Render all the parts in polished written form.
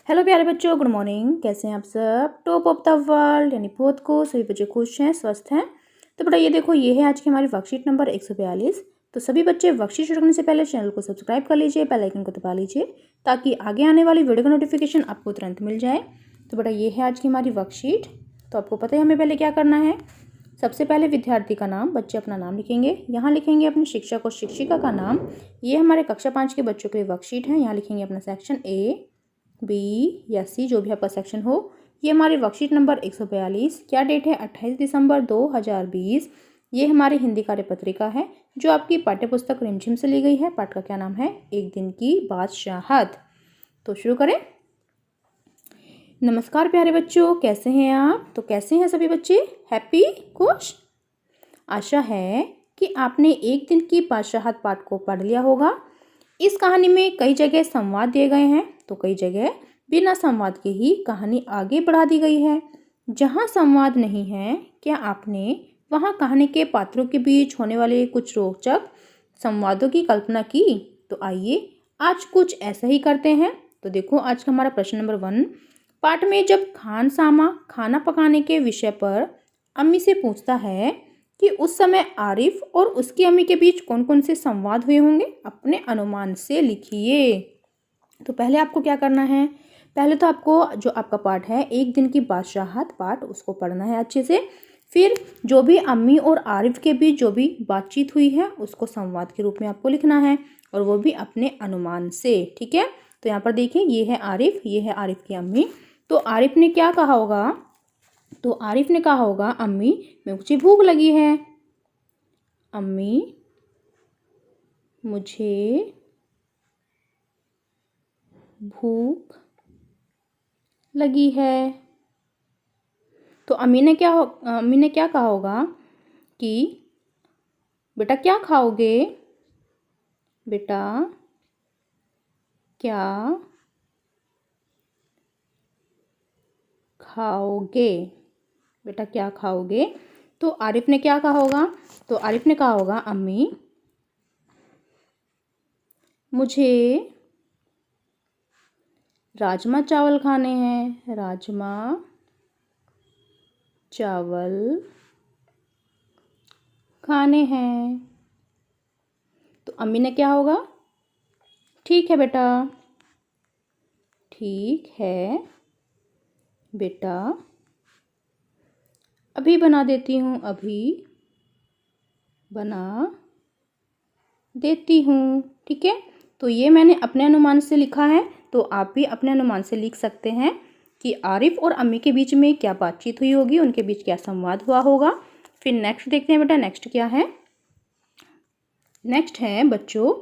Hello प्यारे बच्चों, good morning. कैसे हैं आप सब? टॉप ऑफ द वर्ल्ड यानी फोर्थ को सभी बच्चे खुश हैं, स्वस्थ हैं। तो बेटा ये देखो, ये है आज की हमारी वर्कशीट नंबर 142। तो सभी बच्चे वर्कशीट शुरू करने से पहले चैनल को सब्सक्राइब कर लीजिए, बेल आइकन को दबा लीजिए ताकि आगे आने वाली वीडियो का नोटिफिकेशन आपको तुरंत मिल जाए। तो बेटा ये है आज की हमारी वर्कशीट। तो आपको पता है हमें पहले क्या करना है। सबसे पहले विद्यार्थी का नाम, बच्चे अपना नाम लिखेंगे। यहाँ लिखेंगे अपने शिक्षक और शिक्षिका का नाम। ये हमारे कक्षा 5 के बच्चों के लिए वर्कशीट है। यहाँ लिखेंगे अपना सेक्शन ए, बी या सी, जो भी आपका सेक्शन हो। ये हमारी वर्कशीट नंबर 142। क्या डेट है? 28 दिसंबर 2020। ये हमारी हिंदी कार्यपत्रिका है जो आपकी पाठ्यपुस्तक रिमझिम से ली गई है। पाठ का क्या नाम है? एक दिन की बादशाहत। तो शुरू करें। नमस्कार प्यारे बच्चों, कैसे हैं आप? तो कैसे हैं सभी बच्चे? हैप्पी, खुश? आशा है कि आपने एक दिन की बादशाहत पाठ को पढ़ लिया होगा। इस कहानी में कई जगह संवाद दिए गए हैं तो कई जगह बिना संवाद के ही कहानी आगे बढ़ा दी गई है। जहाँ संवाद नहीं है, क्या आपने वहाँ कहानी के पात्रों के बीच होने वाले कुछ रोचक संवादों की कल्पना की? तो आइए आज कुछ ऐसा ही करते हैं। तो देखो, आज का हमारा प्रश्न नंबर 1। पाठ में जब खानसामा खाना पकाने के विषय पर अम्मी से पूछता है कि उस समय आरिफ और उसकी अम्मी के बीच कौन कौन से संवाद हुए होंगे, अपने अनुमान से लिखिए। तो पहले आपको क्या करना है? पहले तो आपको जो आपका पाठ है एक दिन की बादशाहत पाठ, उसको पढ़ना है अच्छे से। फिर जो भी अम्मी और आरिफ के बीच जो भी बातचीत हुई है उसको संवाद के रूप में आपको लिखना है, और वो भी अपने अनुमान से। ठीक है, तो यहाँ पर देखिए, ये है आरिफ, ये है आरिफ की अम्मी। तो आरिफ ने क्या कहा होगा? तो आरिफ ने कहा होगा, अम्मी मुझे भूख लगी है। अम्मी मुझे भूख लगी है। तो अम्मी ने क्या कहा होगा कि बेटा क्या खाओगे? बेटा क्या खाओगे? बेटा क्या खाओगे? तो आरिफ ने क्या कहा होगा? तो आरिफ ने कहा होगा, अम्मी मुझे राजमा चावल खाने हैं। राजमा चावल खाने हैं। तो अम्मी ने क्या होगा? ठीक है बेटा, ठीक है बेटा, अभी बना देती हूँ, अभी बना देती हूँ। ठीक है, तो ये मैंने अपने अनुमान से लिखा है। तो आप भी अपने अनुमान से लिख सकते हैं कि आरिफ और अम्मी के बीच में क्या बातचीत हुई होगी, उनके बीच क्या संवाद हुआ होगा। फिर नेक्स्ट देखते हैं बेटा, नेक्स्ट क्या है? नेक्स्ट है बच्चों,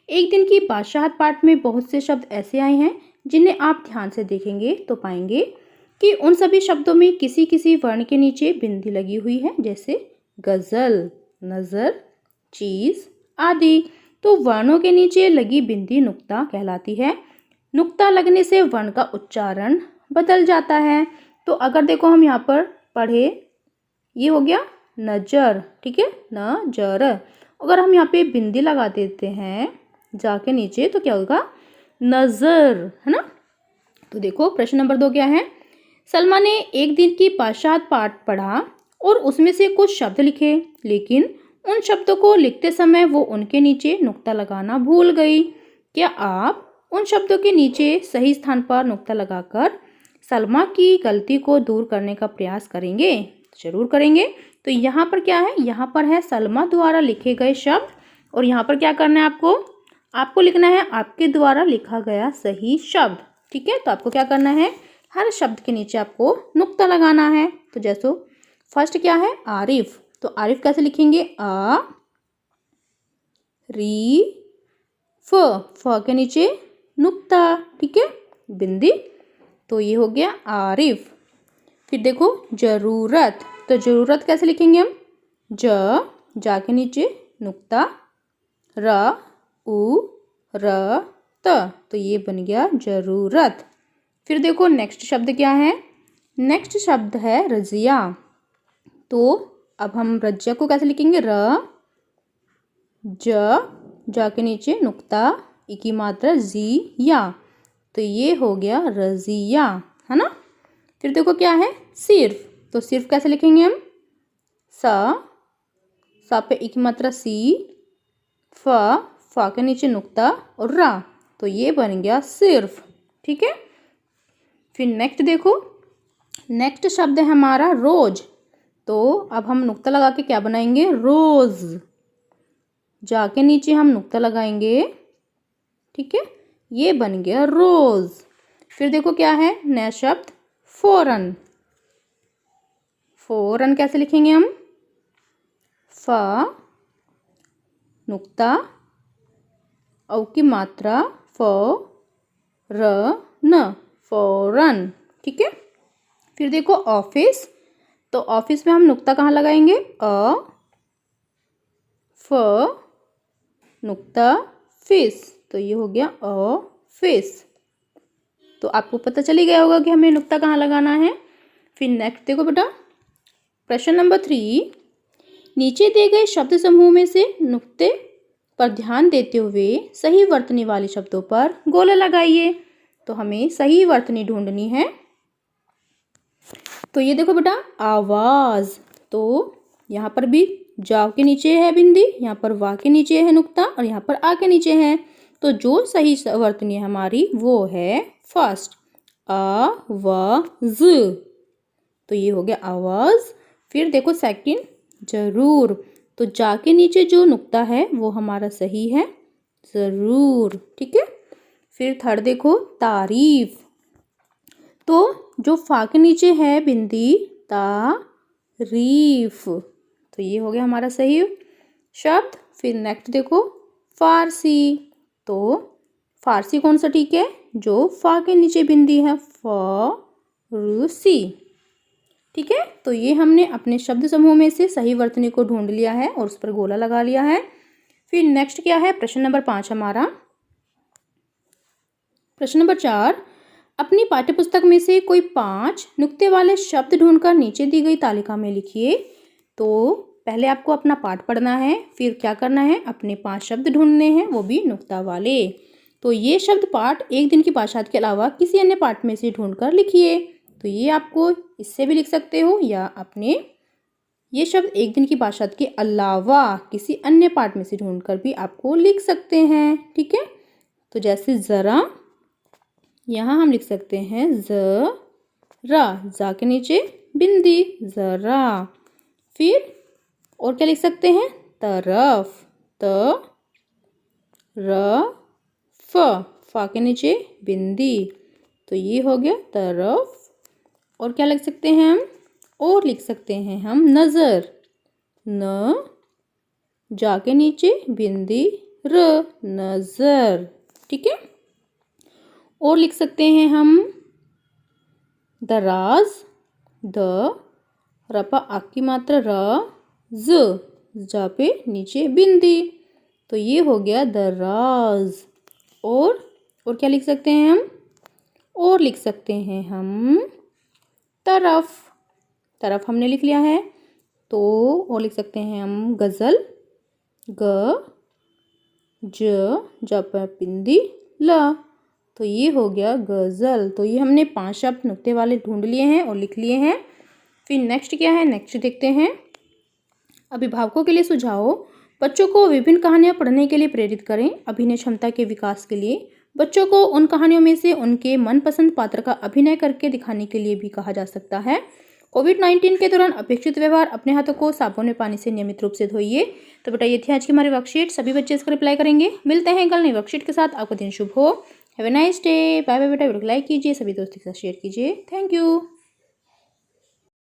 एक दिन की बादशाहत पाठ में बहुत से शब्द ऐसे आए हैं जिन्हें आप ध्यान से देखेंगे तो पाएंगे कि उन सभी शब्दों में किसी किसी वर्ण के नीचे बिंदी लगी हुई है, जैसे गजल, नजर, चीज आदि। तो वर्णों के नीचे लगी बिंदी नुक्ता कहलाती है। नुक्ता लगने से वर्ण का उच्चारण बदल जाता है। तो अगर देखो हम यहाँ पर पढ़े, ये हो गया नजर। ठीक है, नजर। अगर हम यहाँ पे बिंदी लगा देते हैं जाके नीचे तो क्या होगा? नजर, है ना। तो देखो प्रश्न नंबर 2 क्या है? सलमा ने एक दिन की बादशाहत पाठ पढ़ा और उसमें से कुछ शब्द लिखे, लेकिन उन शब्दों को लिखते समय वो उनके नीचे नुक्ता लगाना भूल गई। क्या आप उन शब्दों के नीचे सही स्थान पर नुक्ता लगाकर सलमा की गलती को दूर करने का प्रयास करेंगे? जरूर करेंगे। तो यहाँ पर क्या है? यहाँ पर है सलमा द्वारा लिखे गए शब्द, और यहाँ पर क्या करना है आपको? आपको लिखना है आपके द्वारा लिखा गया सही शब्द। ठीक है, तो आपको क्या करना है? हर शब्द के नीचे आपको नुक्ता लगाना है। तो जैसो फर्स्ट क्या है? आरिफ। तो आरिफ कैसे लिखेंगे? आ री फ के नीचे नुक्ता। ठीक है, बिंदी। तो ये हो गया आरिफ। फिर देखो जरूरत। तो जरूरत कैसे लिखेंगे हम? जा के नीचे नुक्ता, र उ र त। तो ये बन गया जरूरत। फिर देखो नेक्स्ट शब्द क्या है? नेक्स्ट शब्द है रजिया। तो अब हम रजिया को कैसे लिखेंगे? जा के नीचे नुक्ता, ई की मात्रा जी या। तो ये हो गया रज़िया, है ना। फिर देखो क्या है, सिर्फ। तो सिर्फ कैसे लिखेंगे हम, सा पे एक मात्रा सी, फा के नीचे नुक्ता और रा, तो ये बन गया सिर्फ। ठीक है। फिर नेक्स्ट देखो, नेक्स्ट शब्द है हमारा रोज। तो अब हम नुक्ता लगा के क्या बनाएंगे, रोज। जा के नीचे हम नुक्ता लगाएंगे। ठीक है, ये बन गया रोज। फिर देखो क्या है नया शब्द, फौरन। फौरन कैसे लिखेंगे हम, फा नुक्ता औ की मात्रा फ र न, फौरन। ठीक है। फिर देखो ऑफिस। तो ऑफिस में हम नुक्ता कहाँ लगाएंगे, फ नुक्ता फिस, तो ये हो गया ऑफिस। तो आपको पता चली गया होगा कि हमें नुक्ता कहाँ लगाना है। फिर नेक्स्ट देखो बेटा, प्रश्न नंबर 3, नीचे दिए गए शब्द समूह में से नुक्ते पर ध्यान देते हुए सही वर्तनी वाले शब्दों पर गोला लगाइए। तो हमें सही वर्तनी ढूंढनी है। तो ये देखो बेटा, आवाज। तो यहाँ पर भी जाव के नीचे है बिंदी, यहाँ पर वा के नीचे है नुक्ता और यहाँ पर आ के नीचे है। तो जो सही वर्तनी है हमारी वो है फर्स्ट, आवाज। तो ये हो गया आवाज। फिर देखो सेकंड, जरूर। तो जा के नीचे जो नुक्ता है वो हमारा सही है, जरूर। ठीक है। फिर थर्ड देखो, तारीफ। तो जो फा के नीचे है बिंदी, तारीफ, तो ये हो गया हमारा सही शब्द। फिर नेक्स्ट देखो, फारसी। तो फारसी कौन सा ठीक है, जो फा के नीचे बिंदी है, फारसी। ठीक है। तो ये हमने अपने शब्द समूह में से सही वर्तनी को ढूंढ लिया है और उस पर गोला लगा लिया है। फिर नेक्स्ट क्या है, प्रश्न नंबर 5 हमारा। प्रश्न नंबर 4, अपनी पाठ्यपुस्तक में से कोई 5 नुक्ते वाले शब्द ढूंढकर नीचे दी गई तालिका में लिखिए। तो पहले आपको अपना पाठ पढ़ना है, फिर क्या करना है, अपने 5 शब्द ढूंढने हैं, वो भी नुक्ता वाले। तो ये शब्द पाठ एक दिन की पाठशाला के अलावा किसी अन्य पाठ में से ढूंढकर लिखिए। तो ये आपको इससे भी लिख सकते हो या अपने ये शब्द एक दिन की पाठशाला के अलावा किसी अन्य पाठ में से ढूंढकर भी आपको लिख सकते हैं। ठीक है। तो जैसे ज़रा, यहाँ हम लिख सकते हैं ज़रा, जा के नीचे बिंदी, ज़रा। फिर और क्या लिख सकते हैं, तरफ, फा के नीचे बिंदी, तो ये हो गया तरफ। और क्या लिख सकते हैं हम, और लिख सकते हैं हम नज़र, न जा के नीचे बिंदी र, नज़र। ठीक है। और लिख सकते हैं हम दराज, द रपा आक की मात्रा र, ज जा पे नीचे बिंदी, तो ये हो गया दराज। और क्या लिख सकते हैं हम, और लिख सकते हैं हम तरफ, तरफ हमने लिख लिया है। तो और लिख सकते हैं हम गज़ल, ग ज पे बिंदी ल, तो ये हो गया गज़ल। तो ये हमने 5 शब्द नुक्ते वाले ढूंढ लिए हैं और लिख लिए हैं। फिर नेक्स्ट क्या है, नेक्स्ट देखते हैं। अभिभावकों के लिए सुझाव, बच्चों को विभिन्न कहानियाँ पढ़ने के लिए प्रेरित करें। अभिनय क्षमता के विकास के लिए बच्चों को उन कहानियों में से उनके मनपसंद पात्र का अभिनय करके दिखाने के लिए भी कहा जा सकता है। कोविड-19 के दौरान अपेक्षित व्यवहार, अपने हाथों को साबुन में पानी से नियमित रूप से धोइए। तो बेटा ये थी आज की हमारी वर्कशीट, सभी बच्चे इसका रिप्लाई करेंगे। मिलते हैं कल नई वर्कशीट के साथ, आपका दिन शुभ हो। Have a nice day, bye bye बेटा। वीडियो को लाइक कीजिए, सभी दोस्तों के साथ शेयर कीजिए। Thank you.